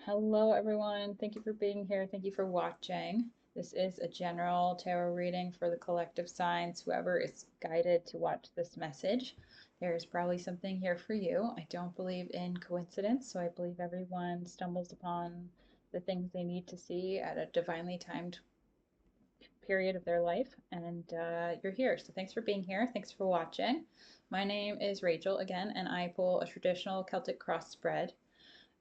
Hello, everyone. Thank you for being here. Thank you for watching. This is a general tarot reading for the collective signs. Whoever is guided to watch this message, there is probably something here for you. I don't believe in coincidence, so I believe everyone stumbles upon the things they need to see at a divinely timed period of their life, and you're here. So thanks for being here. Thanks for watching. My name is Rachel again, and I pull a traditional Celtic cross spread.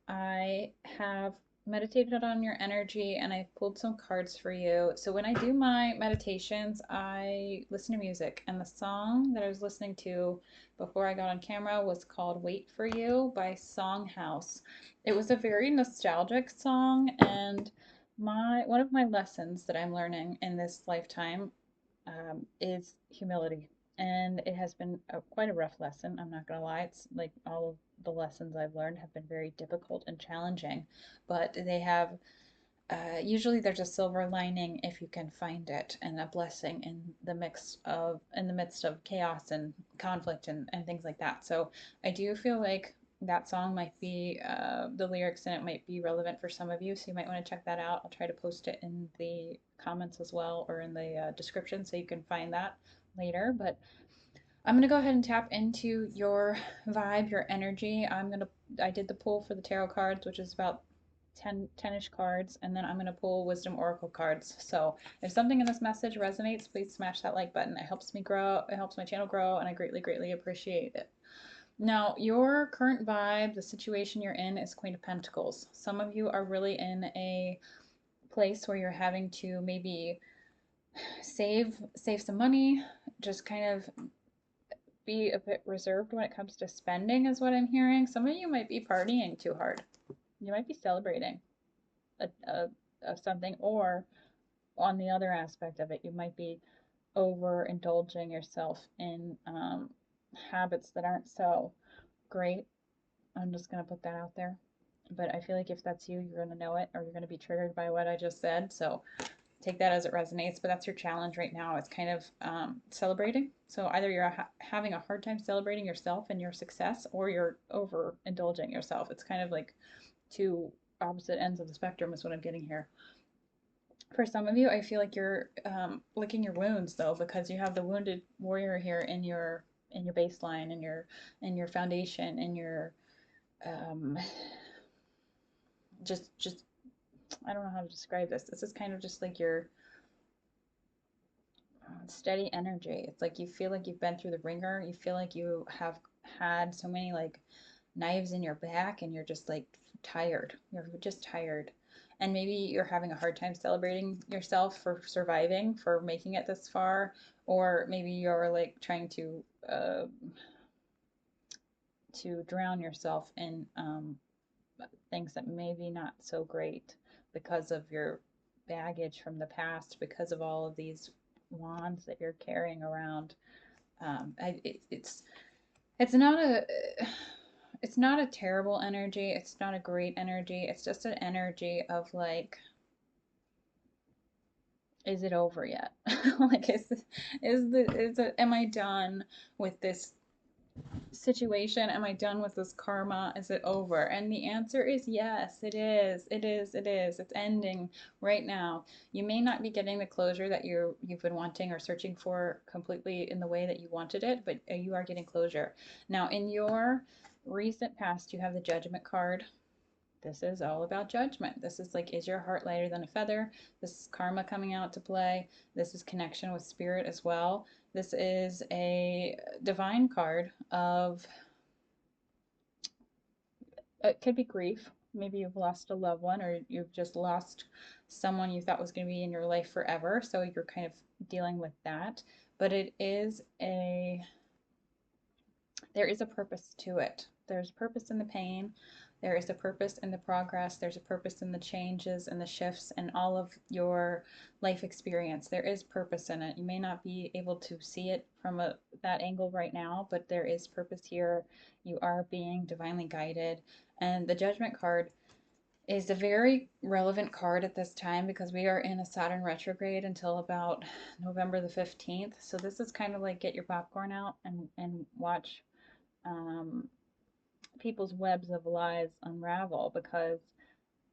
I have meditated on your energy and I pulled some cards for you. So when I do my meditations, I listen to music, and the song that I was listening to before I got on camera was called Wait for You by Songhouse. It was a very nostalgic song, and my one of my lessons that I'm learning in this lifetime is humility. And it has been quite a rough lesson. I'm not going to lie. It's like all of the lessons I've learned have been very difficult and challenging, but they have usually there's a silver lining if you can find it, and a blessing in the midst of chaos and conflict and things like that. So I do feel like that song might be the lyrics in it might be relevant for some of you, so you might want to check that out. I'll try to post it in the comments as well, or in the description, so you can find that later. But I'm gonna go ahead and tap into your vibe, your energy. I did the pull for the tarot cards, which is about 10-ish cards, and then I'm gonna pull wisdom oracle cards. So if something in this message resonates, please smash that like button. It helps me grow, it helps my channel grow, and I greatly, greatly appreciate it. Now, your current vibe, the situation you're in, is Queen of Pentacles. Some of you are really in a place where you're having to maybe save some money, just kind of be a bit reserved when it comes to spending, is what I'm hearing. Some of you might be partying too hard. You might be celebrating a, a, something, or on the other aspect of it, you might be overindulging yourself in habits that aren't so great. I'm just going to put that out there. But I feel like if that's you, you're going to know it, or you're going to be triggered by what I just said. So take that as it resonates, but that's your challenge right now. It's kind of celebrating. So either you're having a hard time celebrating yourself and your success, or you're overindulging yourself. It's kind of like two opposite ends of the spectrum, is what I'm getting here. For some of you, I feel like you're licking your wounds though, because you have the wounded warrior here in your baseline, in your foundation, in your um, just I don't know how to describe this. This is kind of just like your steady energy. It's like you feel like you've been through the ringer. You feel like you have had so many like knives in your back, and you're just like tired. You're just tired. And maybe you're having a hard time celebrating yourself for surviving, for making it this far, or maybe you're like trying to drown yourself in things that maybe not so great because of your baggage from the past, because of all of these wands that you're carrying around. It's it's not a it's not a terrible energy. It's not a great energy. It's just an energy of like, is it over yet? Like, am I done with this situation? Am I done with this karma? Is it over? And the answer is yes, it is. It is. It is. It's ending right now. You may not be getting the closure that you've been wanting or searching for completely in the way that you wanted it, but you are getting closure. Now, in your recent past, you have the Judgment card. This is all about judgment. This is like, is your heart lighter than a feather? This is karma coming out to play. This is connection with spirit as well. This is a divine card of, it could be grief. Maybe you've lost a loved one, or you've just lost someone you thought was going to be in your life forever. So you're kind of dealing with that. But there is a purpose to it. There's purpose in the pain. There is a purpose in the progress. There's a purpose in the changes and the shifts and all of your life experience. There is purpose in it. You may not be able to see it from that angle right now, but there is purpose here. You are being divinely guided. And the Judgment card is a very relevant card at this time, because we are in a Saturn retrograde until about November the 15th. So this is kind of like, get your popcorn out and watch um, people's webs of lies unravel, because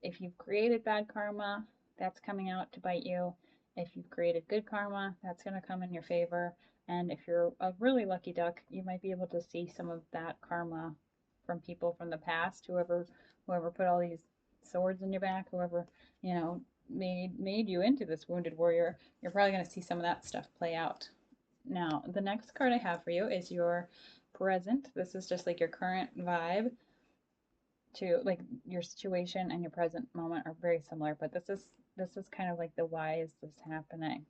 If you've created bad karma, that's coming out to bite you. If you've created good karma, that's going to come in your favor. And if you're a really lucky duck, you might be able to see some of that karma from people from the past, whoever put all these swords in your back, whoever, you know, made you into this wounded warrior. You're probably going to see some of that stuff play out. Now, the next card I have for you is your present. This is just like your current vibe to like your situation and your present moment are very similar, but this is kind of like the why is this happening?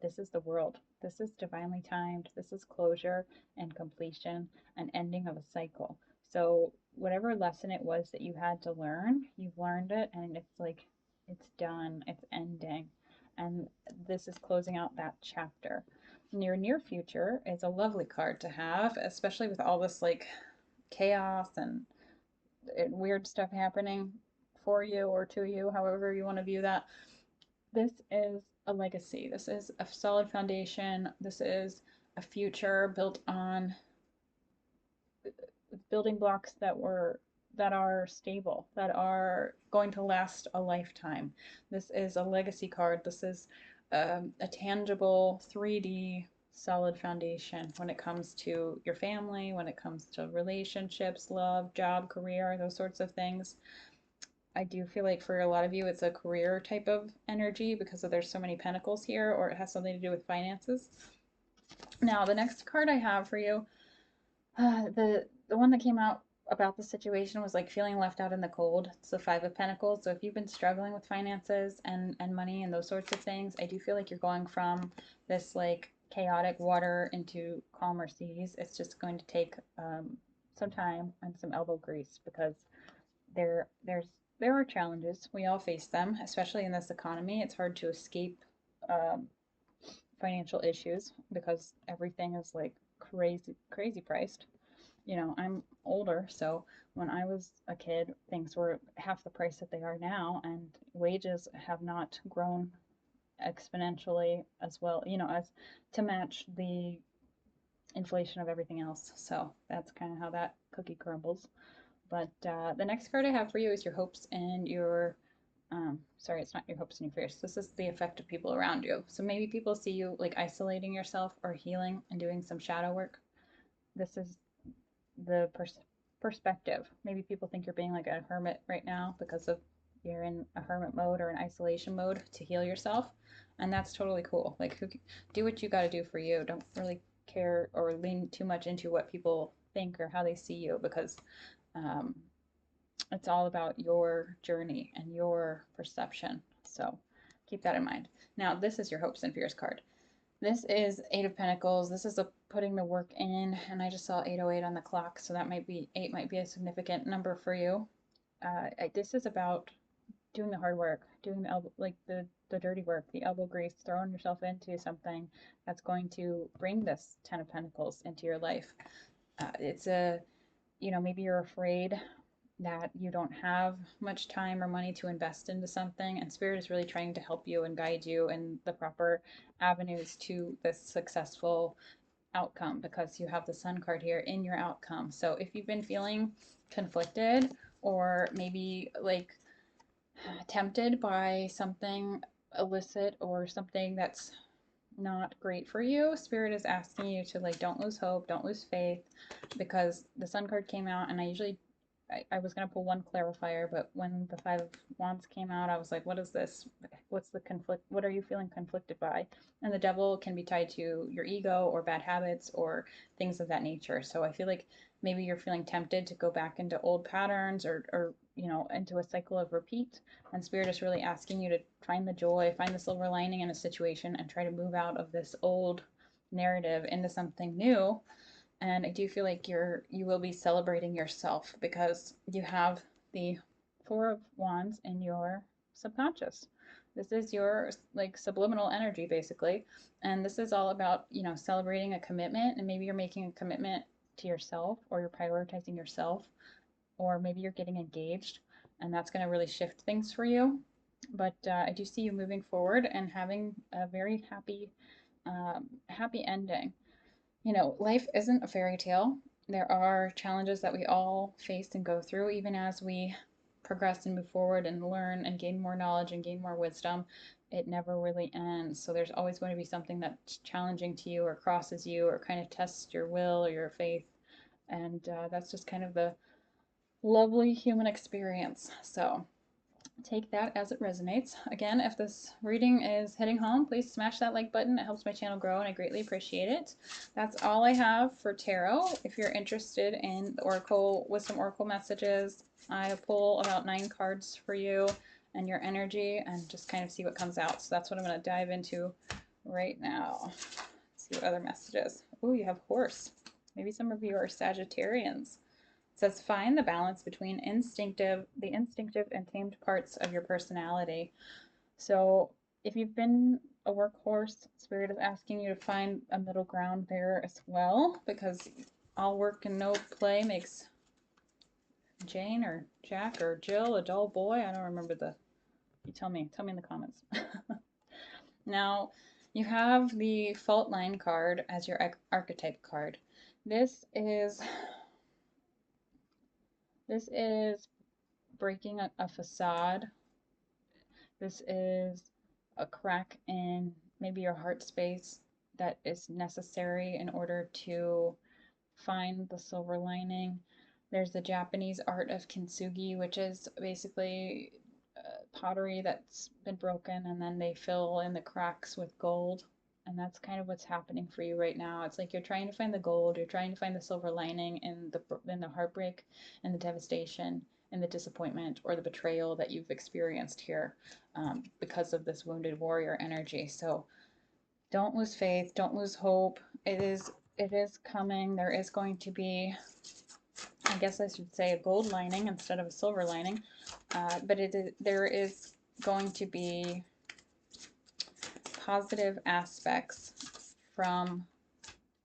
This is the world. This is divinely timed. This is closure and completion, an ending of a cycle. So whatever lesson it was that you had to learn, you've learned it and it's like it's done, it's ending. And this is closing out that chapter. In your near future is a lovely card to have, especially with all this like chaos and weird stuff happening for you or to you, however you want to view that. This is a legacy. This is a solid foundation. This is a future built on building blocks that are stable, that are going to last a lifetime. This is a legacy card. This is a tangible 3D solid foundation when it comes to your family, when it comes to relationships, love, job, career, those sorts of things. I do feel like for a lot of you, it's a career type of energy because there's so many pentacles here, or it has something to do with finances. Now, the next card I have for you, the one that came out about the situation was like feeling left out in the cold. It's the Five of Pentacles. So if you've been struggling with finances and money and those sorts of things, I do feel like you're going from this like chaotic water into calmer seas. It's just going to take some time and some elbow grease because there's there are challenges. We all face them, especially in this economy. It's hard to escape um, financial issues because everything is like crazy priced. You know, I'm older, so when I was a kid, things were half the price that they are now, and wages have not grown exponentially as well, you know, as to match the inflation of everything else. So that's kind of how that cookie crumbles. But the next card I have for you is your hopes and your, sorry, it's not your hopes and your fears. This is the effect of people around you. So maybe people see you like isolating yourself or healing and doing some shadow work. This is the perspective. Maybe people think you're being like a hermit right now because of you're in a hermit mode or an isolation mode to heal yourself. And that's totally cool. Like, do what you got to do for you. Don't really care or lean too much into what people think or how they see you because um, it's all about your journey and your perception. So keep that in mind. Now, this is your hopes and fears card. This is Eight of Pentacles. This is a putting the work in, and I just saw 808 on the clock, so that might be 8 might be a significant number for you. This is about doing the hard work, doing the elbow, like the dirty work, the elbow grease, throwing yourself into something that's going to bring this Ten of Pentacles into your life. It's a, you know, maybe you're afraid that you don't have much time or money to invest into something, and Spirit is really trying to help you and guide you in the proper avenues to this successful outcome because you have the Sun card here in your outcome. So if you've been feeling conflicted or maybe like tempted by something illicit or something that's not great for you, Spirit is asking you to like don't lose hope, don't lose faith, because the Sun card came out and I was going to pull one clarifier, but when the Five of Wands came out, I was like, what is this? What's the conflict? What are you feeling conflicted by? And the devil can be tied to your ego or bad habits or things of that nature. So I feel like maybe you're feeling tempted to go back into old patterns or you know, into a cycle of repeat. And Spirit is really asking you to find the joy, find the silver lining in a situation and try to move out of this old narrative into something new. And I do feel like you will be celebrating yourself because you have the Four of Wands in your subconscious. This is your like subliminal energy basically, and this is all about, you know, celebrating a commitment, and maybe you're making a commitment to yourself or you're prioritizing yourself, or maybe you're getting engaged and that's going to really shift things for you. But I do see you moving forward and having a very happy ending. You know, life isn't a fairy tale. There are challenges that we all face and go through, even as we progress and move forward and learn and gain more knowledge and gain more wisdom, it never really ends. So there's always going to be something that's challenging to you or crosses you or kind of tests your will or your faith. And that's just kind of the lovely human experience. So take that as it resonates. Again, if this reading is hitting home, please smash that like button. It helps my channel grow and I greatly appreciate it. That's all I have for tarot. If you're interested in the Oracle Wisdom Oracle messages, I pull about 9 cards for you and your energy and just kind of see what comes out. So that's what I'm going to dive into right now. Let's see what other messages. Oh, you have horse. Maybe some of you are Sagittarians. It says find the balance between the instinctive and tamed parts of your personality. So if you've been a workhorse, Spirit is asking you to find a middle ground there as well, because all work and no play makes Jane or Jack or Jill a dull boy. I don't remember you tell me in the comments. Now you have the fault line card as your archetype card. This is breaking a facade. This is a crack in maybe your heart space that is necessary in order to find the silver lining. There's the Japanese art of kintsugi, which is basically pottery that's been broken and then they fill in the cracks with gold. And that's kind of what's happening for you right now. It's like you're trying to find the gold, you're trying to find the silver lining in the heartbreak and the devastation and the disappointment or the betrayal that you've experienced here because of this wounded warrior energy. So don't lose faith, don't lose hope. It is coming. There is going to be, I guess I should say, a gold lining instead of a silver lining, but there is going to be positive aspects from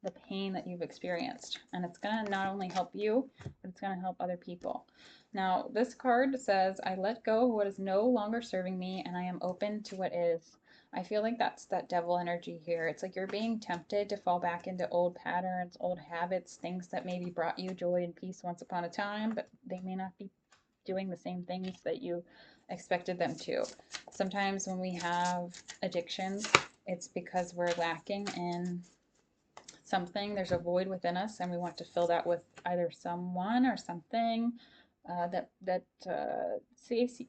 the pain that you've experienced. And it's going to not only help you, but it's going to help other people. Now, this card says, I let go of what is no longer serving me and I am open to what is. I feel like that's that devil energy here. It's like you're being tempted to fall back into old patterns, old habits, things that maybe brought you joy and peace once upon a time, but they may not be doing the same things that you expected them to. Sometimes when we have addictions, it's because we're lacking in something. There's a void within us, and we want to fill that with either someone or something that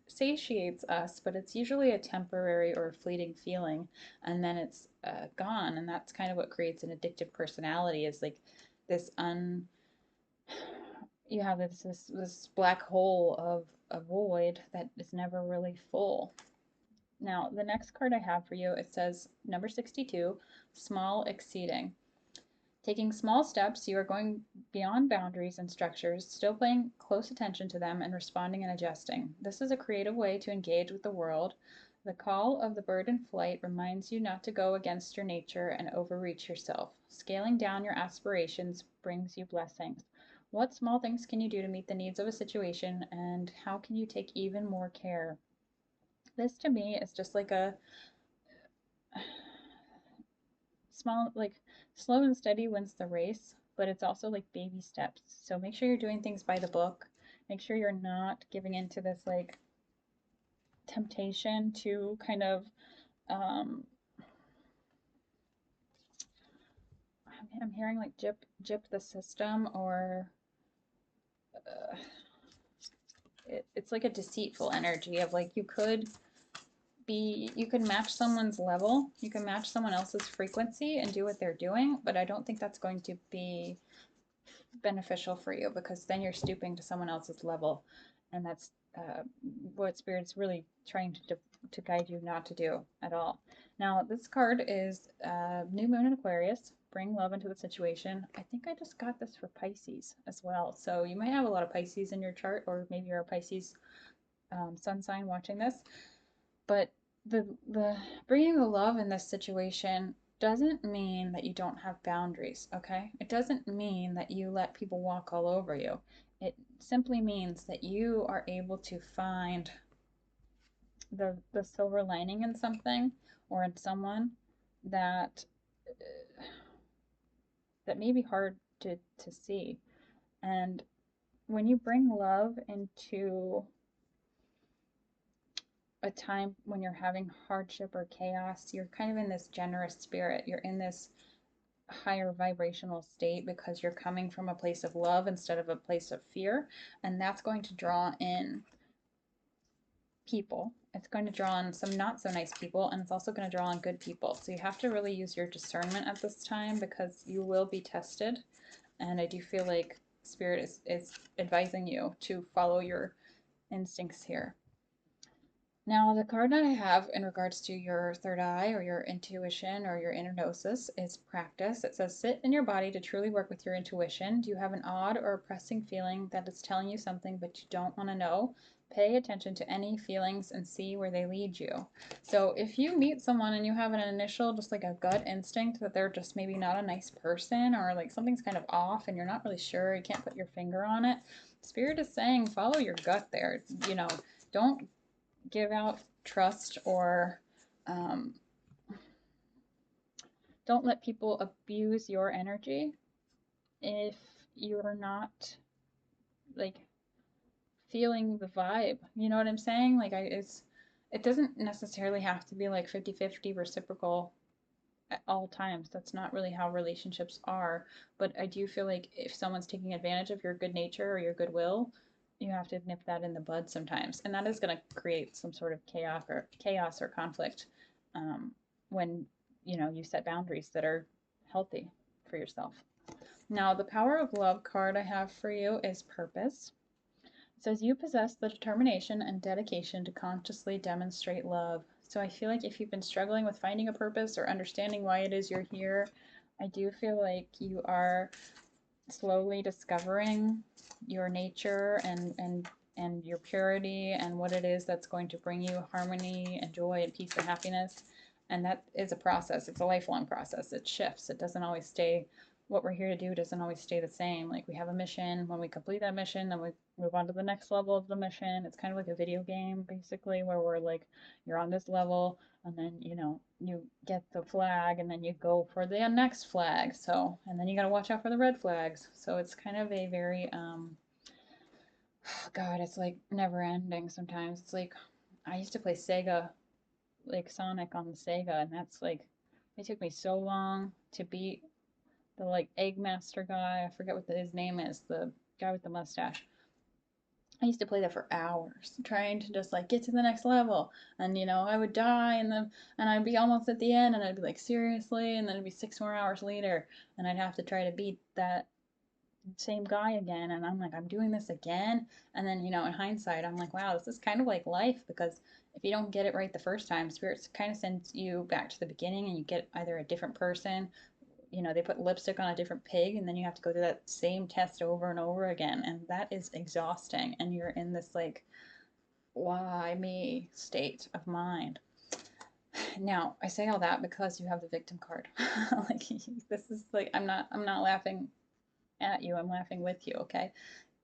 satiates us, but it's usually a temporary or a fleeting feeling, and then it's gone. And that's kind of what creates an addictive personality. Is like this you have this black hole of a void that is never really full. Now, the next card I have for you, it says number 62, small exceeding. Taking small steps, you are going beyond boundaries and structures, still paying close attention to them and responding and adjusting. This is a creative way to engage with the world. The call of the bird in flight reminds you not to go against your nature and overreach yourself. Scaling down your aspirations brings you blessings. What small things can you do to meet the needs of a situation, and how can you take even more care? This to me is just like a small, like slow and steady wins the race, but it's also like baby steps. So make sure you're doing things by the book. Make sure you're not giving into this like temptation to kind of um I'm hearing like jip the system, or uh, it's like a deceitful energy of like you could match someone's level, you can match someone else's frequency and do what they're doing, but I don't think that's going to be beneficial for you, because then you're stooping to someone else's level, and that's what Spirit's really trying to guide you not to do at all. Now, this card is New Moon in Aquarius. Bring love into the situation. I think I just got this for Pisces as well. So you might have a lot of Pisces in your chart, or maybe you're a Pisces sun sign watching this. But the bringing the love in this situation doesn't mean that you don't have boundaries, okay? It doesn't mean that you let people walk all over you. It simply means that you are able to find the silver lining in something or in someone that that may be hard to see. And when you bring love into a time when you're having hardship or chaos, you're kind of in this generous spirit. You're in this higher vibrational state because you're coming from a place of love instead of a place of fear. And that's going to draw in people. It's going to draw on some not so nice people, and it's also going to draw on good people. So you have to really use your discernment at this time because you will be tested. And I do feel like Spirit is advising you to follow your instincts here. Now, the card that I have in regards to your third eye or your intuition or your inner gnosis is practice. It says, sit in your body to truly work with your intuition. Do you have an odd or oppressing feeling that is telling you something but you don't want to know? Pay attention to any feelings and see where they lead you. So if you meet someone and you have an initial, just like a gut instinct that they're just maybe not a nice person or like something's kind of off and you're not really sure, you can't put your finger on it, Spirit is saying follow your gut there. Don't give out trust or um, don't let people abuse your energy if you're not like feeling the vibe. You know what I'm saying? It doesn't necessarily have to be like 50-50 reciprocal at all times. That's not really how relationships are. But I do feel like if someone's taking advantage of your good nature or your goodwill, you have to nip that in the bud sometimes. And that is going to create some sort of chaos or conflict um, when you set boundaries that are healthy for yourself. Now, the power of love card I have for you is purpose. It says you possess the determination and dedication to consciously demonstrate love. So I feel like if you've been struggling with finding a purpose or understanding why it is you're here, I do feel like you are slowly discovering your nature and your purity and what it is that's going to bring you harmony and joy and peace and happiness. And that is a process. It's a lifelong process. It shifts. It doesn't always stay. What we're here to do doesn't always stay the same. Like we have a mission. When we complete that mission, then we move on to the next level of the mission. It's kind of like a video game, basically, where we're like, you're on this level, and then you get the flag, and then you go for the next flag. So, and then you got to watch out for the red flags. So it's kind of a very God, it's like never ending sometimes. It's like I used to play Sega, like Sonic on the Sega, and that's like it took me so long to beat the like Egg Master guy. I forget what his name is, the guy with the mustache. I used to play that for hours, trying to just like get to the next level. And I would die and I'd be almost at the end and I'd be like, seriously, and then it'd be 6 more hours later and I'd have to try to beat that same guy again. And I'm like, I'm doing this again. And then, in hindsight, I'm like, wow, this is kind of like life because if you don't get it right the first time, spirits kind of sends you back to the beginning and you get either a different person, they put lipstick on a different pig and then you have to go through that same test over and over again. And that is exhausting. And you're in this like, why me state of mind. Now, I say all that because you have the victim card. Like this is like I'm not laughing at you. I'm laughing with you, okay?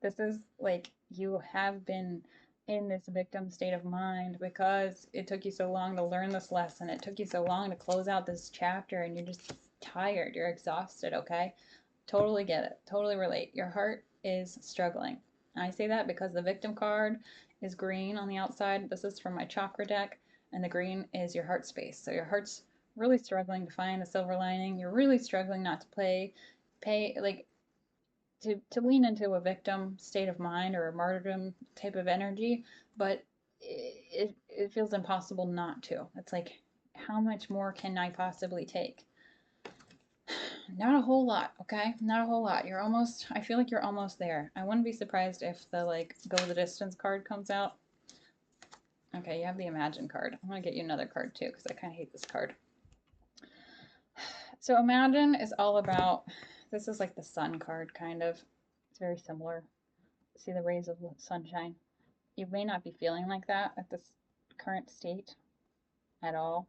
This is like you have been in this victim state of mind because it took you so long to learn this lesson. It took you so long to close out this chapter and you're just tired. You're exhausted, okay? Totally get it. Totally relate. Your heart is struggling. I say that because the victim card is green on the outside. This is from my chakra deck, and the green is your heart space. So your heart's really struggling to find the silver lining. You're really struggling not to pay like to lean into a victim state of mind or a martyrdom type of energy, but it feels impossible not to. It's like, how much more can I possibly take? Not a whole lot, okay? Not a whole lot. I feel like you're almost there. I wouldn't be surprised if the like go the distance card comes out. Okay, you have the Imagine card. I'm gonna get you another card too because I kind of hate this card. So Imagine is all about, this is like the sun card kind of. It's very similar. See the rays of sunshine. You may not be feeling like that at this current state at all.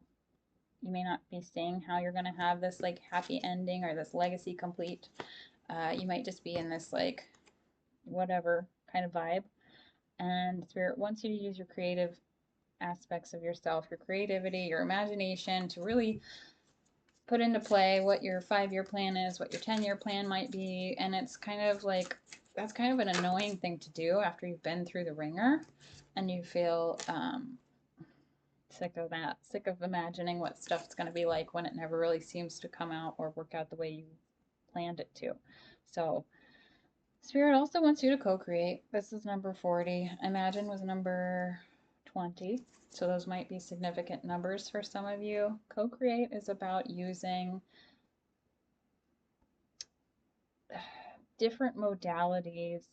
You may not be seeing how you're going to have this like happy ending or this legacy complete. You might just be in this like whatever kind of vibe. And Spirit wants you to use your creative aspects of yourself, your creativity, your imagination to really put into play what your 5-year plan is, what your 10-year plan might be. And it's kind of like, that's kind of an annoying thing to do after you've been through the ringer and you feel Sick of that. Sick of imagining what stuff's going to be like when it never really seems to come out or work out the way you planned it to. So, Spirit also wants you to co create. This is number 40. Imagine was number 20. So, those might be significant numbers for some of you. Co create is about using different modalities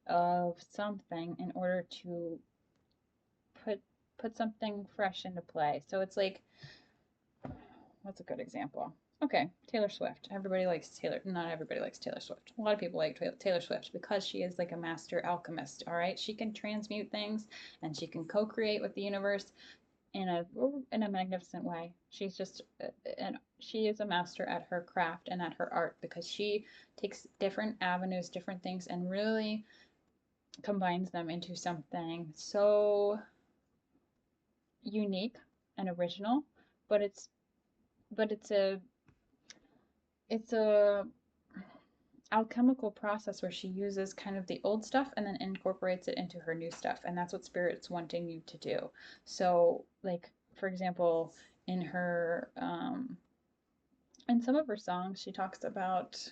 of something in order to put something fresh into play. So it's like, what's a good example? Okay, Taylor Swift. Everybody likes Taylor. Not everybody likes Taylor Swift. A lot of people like Taylor Swift because she is like a master alchemist. All right, she can transmute things and she can co-create with the universe in a magnificent way. She's just and she is a master at her craft and at her art because she takes different avenues, different things, and really combines them into something so unique and original. But it's but it's a alchemical process where she uses kind of the old stuff and then incorporates it into her new stuff, and that's what Spirit's wanting you to do. So like, for example, in her in some of her songs she talks about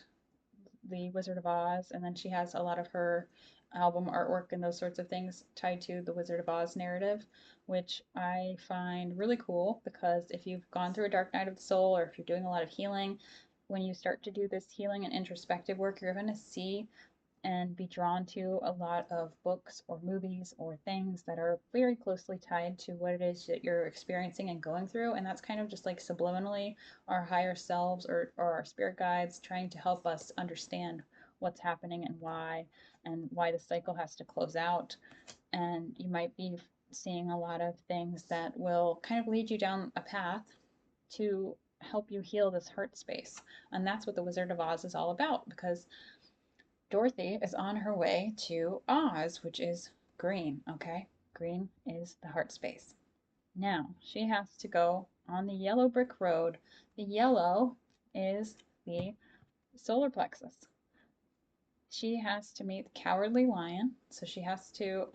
the Wizard of Oz, and then she has a lot of her album artwork and those sorts of things tied to the Wizard of Oz narrative, which I find really cool because if you've gone through a dark night of the soul or if you're doing a lot of healing, when you start to do this healing and introspective work, you're going to see and be drawn to a lot of books or movies or things that are very closely tied to what it is that you're experiencing and going through. And that's kind of just like subliminally our higher selves or our spirit guides trying to help us understand what's happening and why the cycle has to close out. And you might be seeing a lot of things that will kind of lead you down a path to help you heal this heart space. And that's what the Wizard of Oz is all about because Dorothy is on her way to Oz, which is green, okay? Green is the heart space. Now, she has to go on the yellow brick road. The yellow is the solar plexus. She has to meet the cowardly lion, so she has to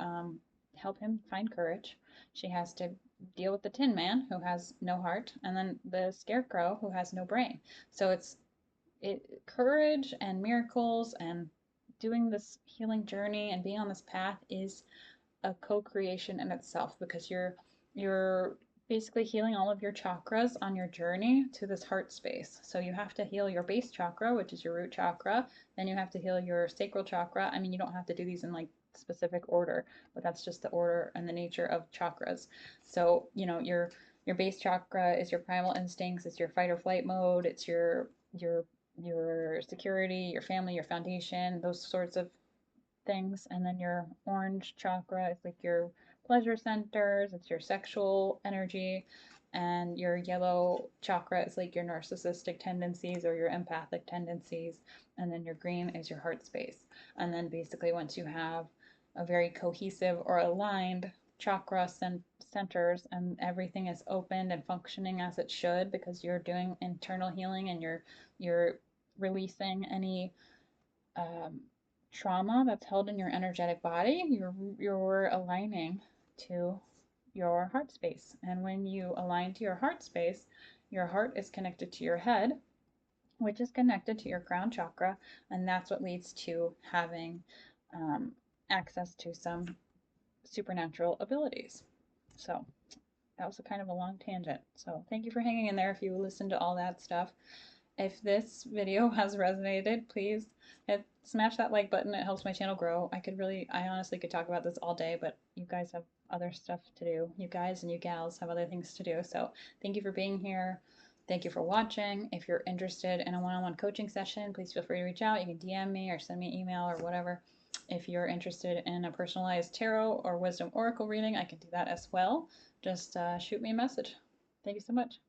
help him find courage. She has to deal with the Tin Man, who has no heart, and then the Scarecrow, who has no brain. So it's courage and miracles and doing this healing journey and being on this path is a co-creation in itself because you're basically healing all of your chakras on your journey to this heart space. So you have to heal your base chakra, which is your root chakra, then you have to heal your sacral chakra. I mean, you don't have to do these in like specific order, but that's just the order and the nature of chakras. So, you know, your base chakra is your primal instincts, it's your fight or flight mode, it's your security, your family, your foundation, those sorts of things. And then your orange chakra is like your pleasure centers, it's your sexual energy. And your yellow chakra is like your narcissistic tendencies or your empathic tendencies. And then your green is your heart space. And then basically, once you have a very cohesive or aligned chakra centers and everything is opened and functioning as it should because you're doing internal healing and you're releasing any um, trauma that's held in your energetic body, you're aligning to your heart space. And when you align to your heart space, your heart is connected to your head, which is connected to your crown chakra, and that's what leads to having um, access to some supernatural abilities. So that was a kind of a long tangent. So thank you for hanging in there if you listened to all that stuff. If this video has resonated, please smash that like button. It helps my channel grow. I honestly could talk about this all day, but you guys have other stuff to do. You guys and you gals have other things to do. So thank you for being here. Thank you for watching. If you're interested in a one-on-one coaching session, please feel free to reach out. You can DM me or send me an email or whatever. If you're interested in a personalized tarot or wisdom oracle reading, I can do that as well. Just shoot me a message. Thank you so much.